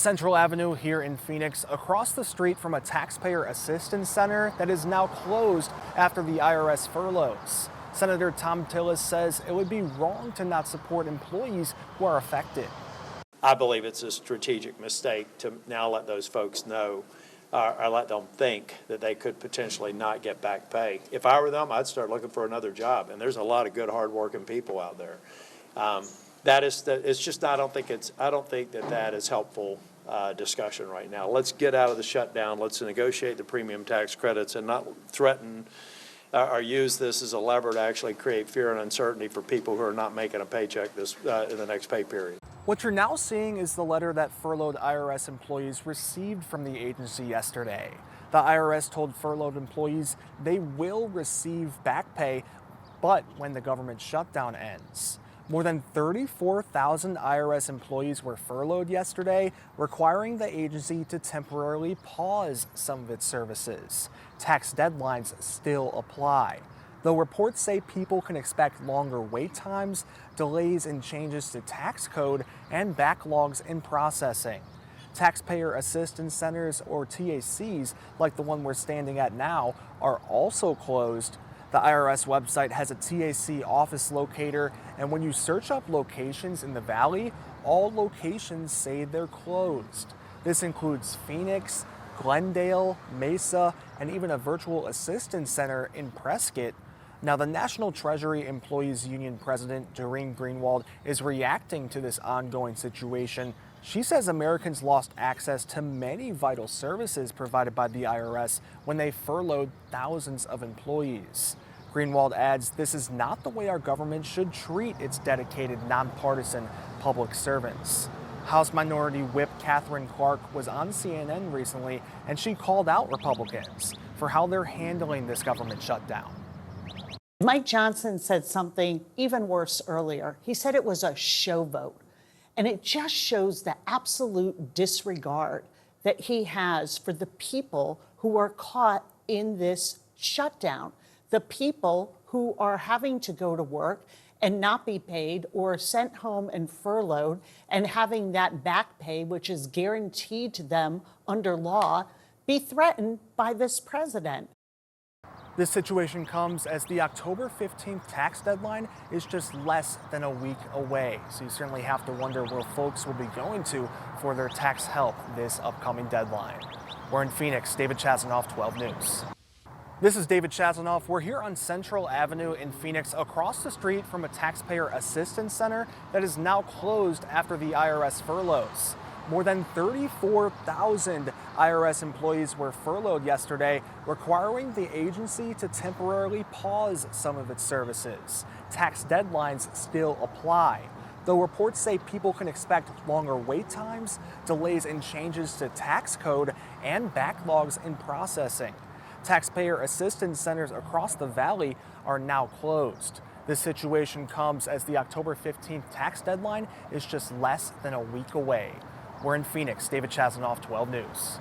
Central Avenue here in Phoenix, across the street from a taxpayer assistance center that is now closed after the IRS furloughs. Senator Tom Tillis says it would be wrong to not support employees who are affected. I believe it's a strategic mistake to now let those folks know or let them think that they could potentially not get back pay. If I were them, I'd start looking for another job, and there's a lot of good, hard-working people out there. It's just I don't think that is helpful discussion right now. Let's get out of the shutdown. Let's negotiate the premium tax credits and not threaten or use this as a lever to actually create fear and uncertainty for people who are not making a paycheck in the next pay period. What you're now seeing is the letter that furloughed IRS employees received from the agency yesterday. The IRS told furloughed employees they will receive back pay, but when the government shutdown ends. More than 34,000 IRS employees were furloughed yesterday, requiring the agency to temporarily pause some of its services. Tax deadlines still apply, though reports say people can expect longer wait times, delays in changes to tax code, and backlogs in processing. Taxpayer Assistance Centers, or TACs, like the one we're standing at now, are also closed. The IRS website has a TAC office locator, and when you search up locations in the Valley, all locations say they're closed. This includes Phoenix, Glendale, Mesa, and even a virtual assistance center in Prescott. Now, the National Treasury Employees Union President, Doreen Greenwald, is reacting to this ongoing situation. She says Americans lost access to many vital services provided by the IRS when they furloughed thousands of employees. Greenwald adds this is not the way our government should treat its dedicated, nonpartisan public servants. House Minority Whip Catherine Clark was on CNN recently, and she called out Republicans for how they're handling this government shutdown. Mike Johnson said something even worse earlier. He said it was a show vote. And it just shows the absolute disregard that he has for the people who are caught in this shutdown, the people who are having to go to work and not be paid or sent home and furloughed and having that back pay, which is guaranteed to them under law, be threatened by this president. This situation comes as the October 15th tax deadline is just less than a week away. So you certainly have to wonder where folks will be going to for their tax help this upcoming deadline. We're in Phoenix. David Chasanov, 12 News. This is David Chasanov. We're here on Central Avenue in Phoenix, across the street from a taxpayer assistance center that is now closed after the IRS furloughs. More than 34,000 IRS employees were furloughed yesterday, requiring the agency to temporarily pause some of its services. Tax deadlines still apply, though reports say people can expect longer wait times, delays in changes to tax code, and backlogs in processing. Taxpayer assistance centers across the Valley are now closed. This situation comes as the October 15th tax deadline is just less than a week away. We're in Phoenix. David Chasanov, 12 News.